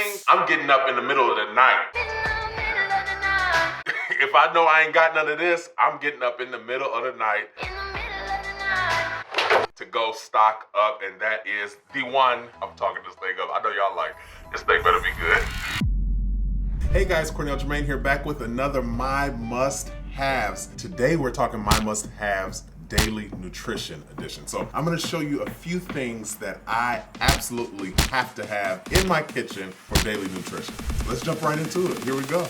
morning, I'm getting up in the middle of the night. If I know I ain't got none of this, I'm getting up in the middle of the night to go stock up, and that is the one. I'm talking this thing up. I know y'all like, this thing better be good. Hey guys, Cornell Jermaine here, back with another My Must Haves. Today we're talking My Must Haves Daily Nutrition Edition. So I'm gonna show you a few things that I absolutely have to have in my kitchen for daily nutrition. Let's jump right into it. Here we go.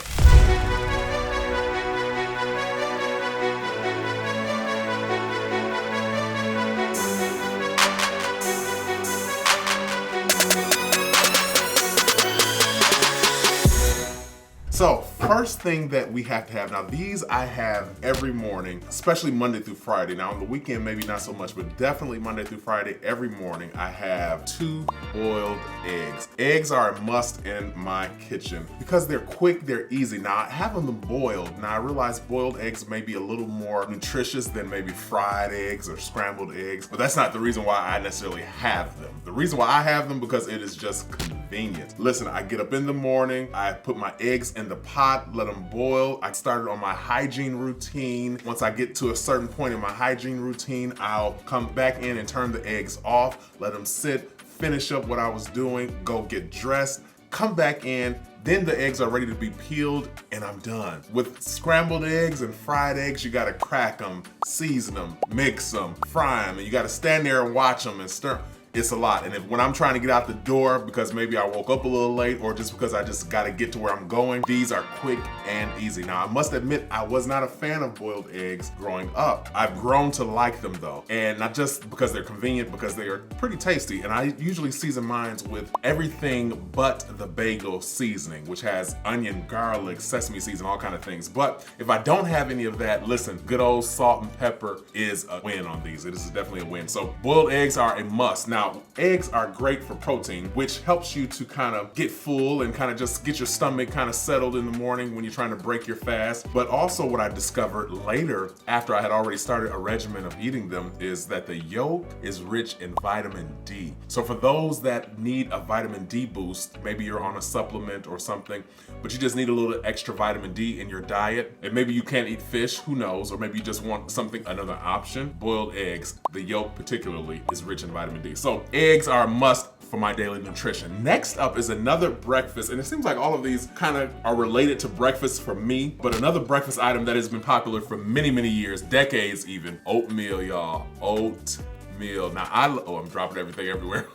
So first thing that we have to have, now these I have every morning, especially Monday through Friday. Now on the weekend, maybe not so much, but definitely Monday through Friday, every morning I have 2 boiled eggs. Eggs are a must in my kitchen because they're quick, they're easy. Now I have them boiled. Now I realize boiled eggs may be a little more nutritious than maybe fried eggs or scrambled eggs, but that's not the reason why I necessarily have them. The reason why I have them because it is just convenient. Listen, I get up in the morning, I put my eggs in the pot, let them boil. I started on my hygiene routine. Once I get to a certain point in my hygiene routine, I'll come back in and turn the eggs off, let them sit, finish up what I was doing, go get dressed, come back in, then the eggs are ready to be peeled and I'm done. With scrambled eggs and fried eggs, you gotta crack them, season them, mix them, fry them, and you gotta stand there and watch them and stir. It's a lot. And when I'm trying to get out the door because maybe I woke up a little late or just because I just got to get to where I'm going, these are quick and easy. Now, I must admit, I was not a fan of boiled eggs growing up. I've grown to like them though. And not just because they're convenient, because they are pretty tasty. And I usually season mine with everything but the bagel seasoning, which has onion, garlic, sesame seeds, and all kind of things. But if I don't have any of that, listen, good old salt and pepper is a win on these. It is definitely a win. So boiled eggs are a must. Now, eggs are great for protein, which helps you to kind of get full and kind of just get your stomach kind of settled in the morning when you're trying to break your fast. But also what I discovered later, after I had already started a regimen of eating them, is that the yolk is rich in vitamin D. So for those that need a vitamin D boost, maybe you're on a supplement or something, but you just need a little extra vitamin D in your diet, and maybe you can't eat fish, who knows, or maybe you just want something, another option, boiled eggs, the yolk particularly, is rich in vitamin D. So eggs are a must for my daily nutrition. Next up is another breakfast, and it seems like all of these kind of are related to breakfast for me, but another breakfast item that has been popular for many, many years, decades even, oatmeal, y'all. Oatmeal. Now I'm dropping everything everywhere.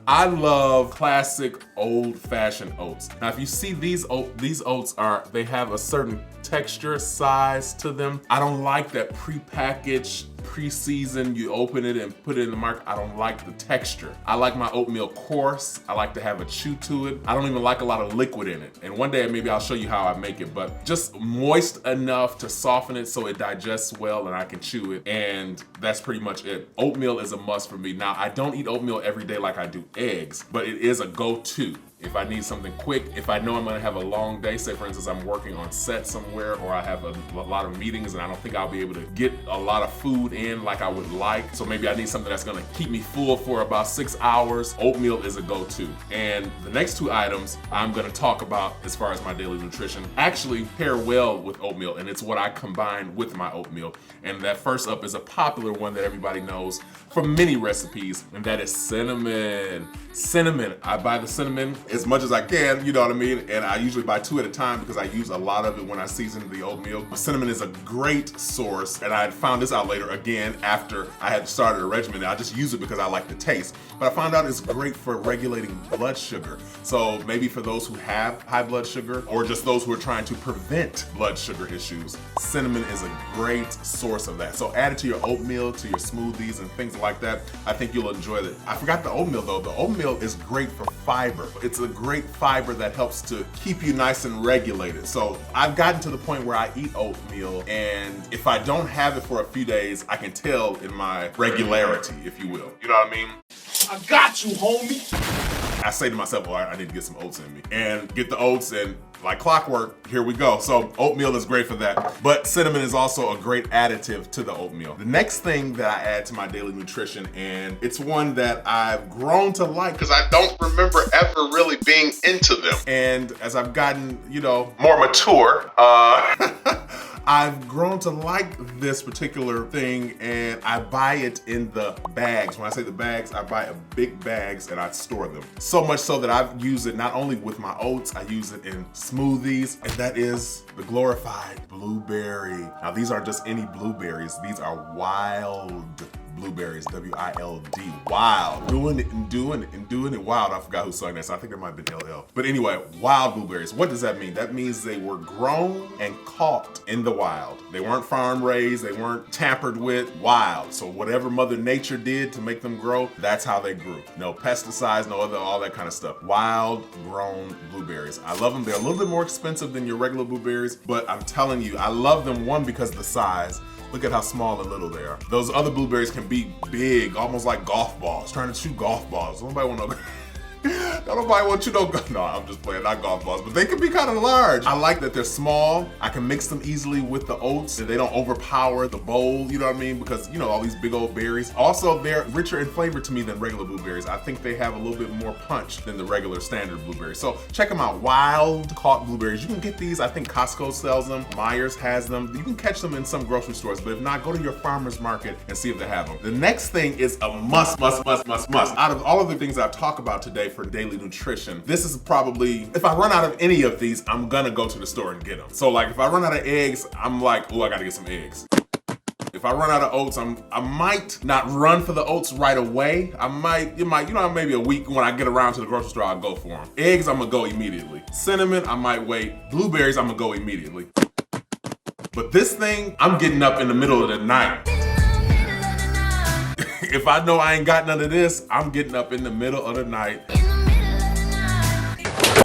I love classic old-fashioned oats. Now, if you see these oats they have a certain texture, size to them. I don't like that prepackaged, pre-seasoned, you open it and put it in the market. I don't like the texture. I like my oatmeal coarse. I like to have a chew to it. I don't even like a lot of liquid in it. And one day maybe I'll show you how I make it, but just moist enough to soften it so it digests well and I can chew it. And that's pretty much it. Oatmeal is a must for me. Now, I don't eat oatmeal every day like I do eggs, but it is a go-to. If I need something quick, if I know I'm gonna have a long day, say for instance I'm working on set somewhere or I have a lot of meetings and I don't think I'll be able to get a lot of food in like I would like, so maybe I need something that's gonna keep me full for about 6 hours, oatmeal is a go-to. And the next 2 items I'm gonna talk about as far as my daily nutrition actually pair well with oatmeal, and it's what I combine with my oatmeal. And that first up is a popular one that everybody knows from many recipes, and that is cinnamon. Cinnamon, I buy the cinnamon as much as I can, you know what I mean? And I usually buy 2 at a time because I use a lot of it when I season the oatmeal. Cinnamon is a great source, and I found this out later again after I had started a regimen. I just use it because I like the taste. But I found out it's great for regulating blood sugar. So maybe for those who have high blood sugar or just those who are trying to prevent blood sugar issues, cinnamon is a great source of that. So add it to your oatmeal, to your smoothies and things like that. I think you'll enjoy it. I forgot the oatmeal though. The oatmeal is great for fiber. It's a great fiber that helps to keep you nice and regulated. So I've gotten to the point where I eat oatmeal, and if I don't have it for a few days, I can tell in my regularity, if you will. You know what I mean? I got you, homie. I say to myself, well, I need to get some oats in me. And get the oats, and like clockwork, here we go. So oatmeal is great for that. But cinnamon is also a great additive to the oatmeal. The next thing that I add to my daily nutrition, and it's one that I've grown to like because I don't remember ever really being into them. And as I've gotten, more mature, I've grown to like this particular thing, and I buy it in the bags. When I say the bags, I buy big bags and I store them. So much so that I've used it not only with my oats, I use it in smoothies, and that is the glorified blueberry. Now these aren't just any blueberries, these are wild blueberries, W-I-L-D, wild. Doing it wild. I forgot who sang that, so I think it might have been LL. But anyway, wild blueberries. What does that mean? That means they were grown and caught in the wild. They weren't farm raised, they weren't tampered with, wild. So whatever Mother Nature did to make them grow, that's how they grew. No pesticides, no other, all that kind of stuff. Wild grown blueberries. I love them. They're a little bit more expensive than your regular blueberries, but I'm telling you, I love them, one, because of the size. Look at how small and little they are. Those other blueberries can be big, almost like golf balls, trying to shoot golf balls. Nobody want to Nobody want you to go. No, I'm just playing, not golf balls, but they can be kind of large. I like that they're small. I can mix them easily with the oats, and they don't overpower the bowl, you know what I mean? Because, all these big old berries. Also, they're richer in flavor to me than regular blueberries. I think they have a little bit more punch than the regular standard blueberries. So check them out, wild caught blueberries. You can get these, I think Costco sells them, Myers has them. You can catch them in some grocery stores, but if not, go to your farmer's market and see if they have them. The next thing is a must. Out of all of the things I've talked about today for daily nutrition, this is probably, if I run out of any of these, I'm gonna go to the store and get them. So like if I run out of eggs, I'm like, oh, I gotta get some eggs. If I run out of oats, I might not run for the oats right away. Maybe a week when I get around to the grocery store, I'll go for them. Eggs, I'm gonna go immediately. Cinnamon, I might wait. Blueberries, I'm gonna go immediately. But this thing, I'm getting up in the middle of the night. If I know I ain't got none of this, I'm getting up in the middle of the night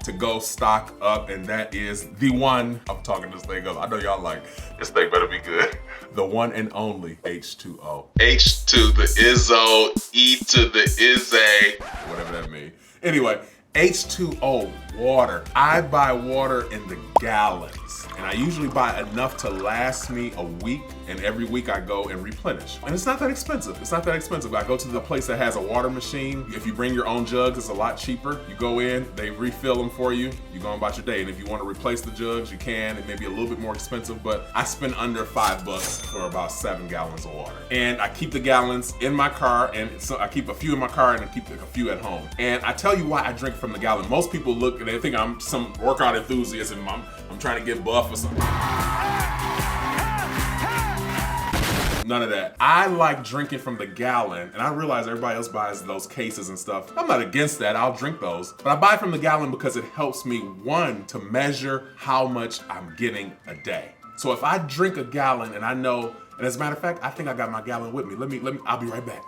to go stock up, and that is the one, I'm talking this thing up. I know y'all like, this thing better be good. The one and only H2O. H to the Izzo, E to the Izzy, whatever that means. Anyway, H2O water. I buy water in the gallons, and I usually buy enough to last me a week, and every week I go and replenish. And it's not that expensive. I go to the place that has a water machine. If you bring your own jugs, it's a lot cheaper. You go in, they refill them for you, you go about your day. And if you want to replace the jugs, you can. It may be a little bit more expensive, but I spend under $5 for about 7 gallons of water. And I keep the gallons in my car, and so I keep a few in my car and I keep a few at home. And I tell you why I drink from the gallon. Most people look and they think I'm some workout enthusiast and I'm trying to get buff or something. None of that. I like drinking from the gallon, and I realize everybody else buys those cases and stuff. I'm not against that, I'll drink those. But I buy from the gallon because it helps me, one, to measure how much I'm getting a day. So if I drink a gallon and I know, and as a matter of fact, I think I got my gallon with me. Let me, I'll be right back.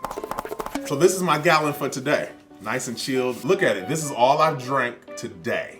So this is my gallon for today. Nice and chilled. Look at it, this is all I've drank today.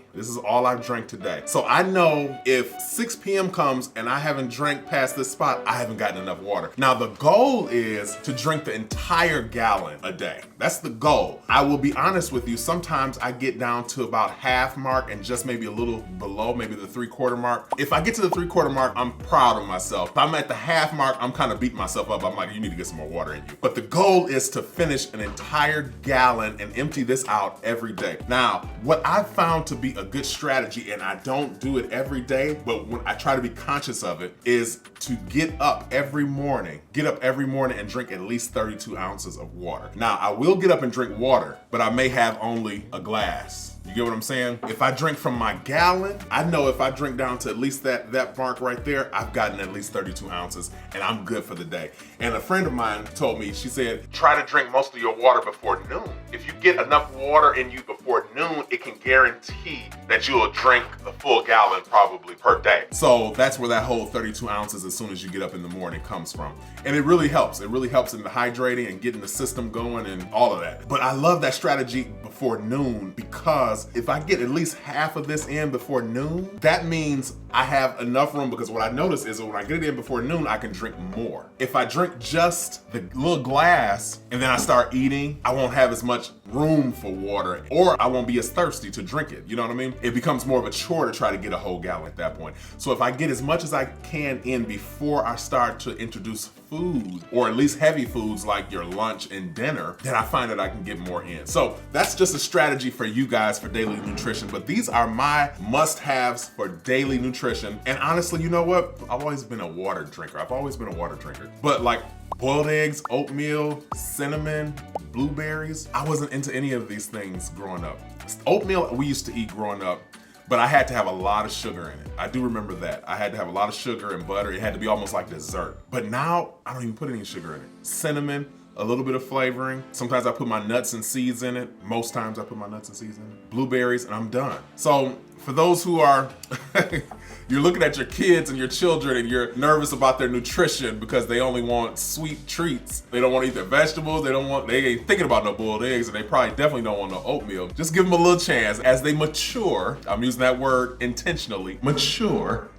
So I know if 6 p.m. comes and I haven't drank past this spot, I haven't gotten enough water. Now the goal is to drink the entire gallon a day. That's the goal. I will be honest with you, sometimes I get down to about half mark and just maybe a little below, maybe the 3/4 mark. If I get to the 3/4 mark, I'm proud of myself. If I'm at the half mark, I'm kind of beating myself up. I'm like, you need to get some more water in you. But the goal is to finish an entire gallon and empty this out every day. Now, what I've found to be a good strategy, and I don't do it every day, but when I try to be conscious of it, is to get up every morning and drink at least 32 ounces of water. Now, I will get up and drink water, but I may have only a glass. You get what I'm saying? If I drink from my gallon, I know if I drink down to at least that mark right there, I've gotten at least 32 ounces and I'm good for the day. And a friend of mine told me, she said, try to drink most of your water before noon. If you get enough water in you before noon, it can guarantee that you'll drink the full gallon probably per day. So that's where that whole 32 ounces as soon as you get up in the morning comes from. And it really helps. It really helps in the hydrating and getting the system going and all of that. But I love that strategy before noon because if I get at least half of this in before noon, that means I have enough room because what I notice is that when I get it in before noon, I can drink more. If I drink just the little glass and then I start eating, I won't have as much room for water, or I won't be as thirsty to drink it. You know what I mean? It becomes more of a chore to try to get a whole gallon at that point. So if I get as much as I can in before I start to introduce food, or at least heavy foods like your lunch and dinner, then I find that I can get more in. So that's just a strategy for you guys for daily nutrition, but these are my must-haves for daily nutrition. And honestly, you know what? I've always been a water drinker. But like boiled eggs, oatmeal, cinnamon, blueberries, I wasn't into any of these things growing up. Oatmeal we used to eat growing up, but I had to have a lot of sugar in it. I do remember that. I had to have a lot of sugar and butter. It had to be almost like dessert. But now, I don't even put any sugar in it. Cinnamon, a little bit of flavoring. Sometimes I put my nuts and seeds in it. Most times I put my nuts and seeds in it. Blueberries, and I'm done. So for those who are, you're looking at your kids and your children and you're nervous about their nutrition because they only want sweet treats. They don't want to eat their vegetables. They ain't thinking about no boiled eggs, and they probably definitely don't want no oatmeal. Just give them a little chance as they mature. I'm using that word intentionally, mature.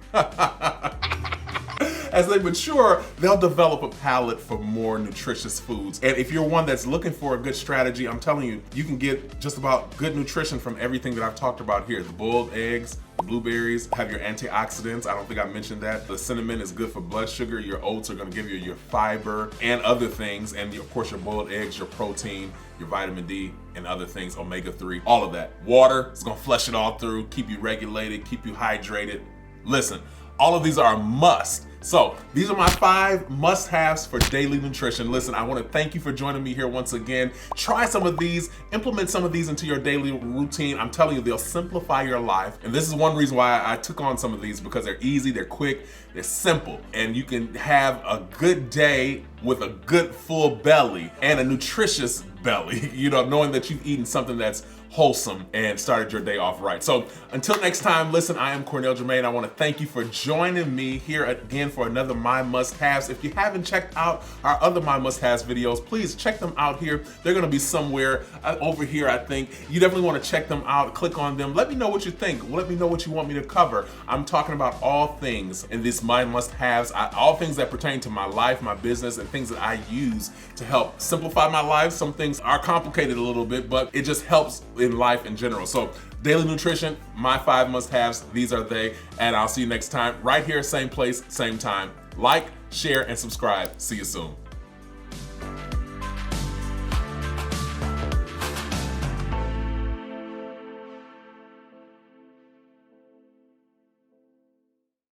As they mature, they'll develop a palate for more nutritious foods. And if you're one that's looking for a good strategy, I'm telling you, you can get just about good nutrition from everything that I've talked about here. The boiled eggs, the blueberries, have your antioxidants. I don't think I mentioned that. The cinnamon is good for blood sugar. Your oats are gonna give you your fiber and other things. And of course, your boiled eggs, your protein, your vitamin D, and other things, omega-3, all of that. Water is gonna flush it all through, keep you regulated, keep you hydrated. Listen, all of these are a must. So these are my 5 must-haves for daily nutrition. Listen, I want to thank you for joining me here once again. Try some of these, implement some of these into your daily routine. I'm telling you, they'll simplify your life. And this is one reason why I took on some of these, because they're easy, they're quick, they're simple, and you can have a good day with a good full belly and a nutritious belly, you know, knowing that you've eaten something that's wholesome and started your day off right. So until next time, listen, I am Cornell Jermaine. I want to thank you for joining me here again for another My Must-Haves. If you haven't checked out our other My Must-Haves videos, please check them out here. They're going to be somewhere over here, I think. You definitely want to check them out, click on them. Let me know what you think. Let me know what you want me to cover. I'm talking about all things in this My Must-Haves, all things that pertain to my life, my business, and things that I use to help simplify my life. Some things are complicated a little bit, but it just helps in life in general. So daily nutrition, my 5 must-haves, these are they, and I'll see you next time right here, same place, same time. Like, share, and subscribe. See you soon.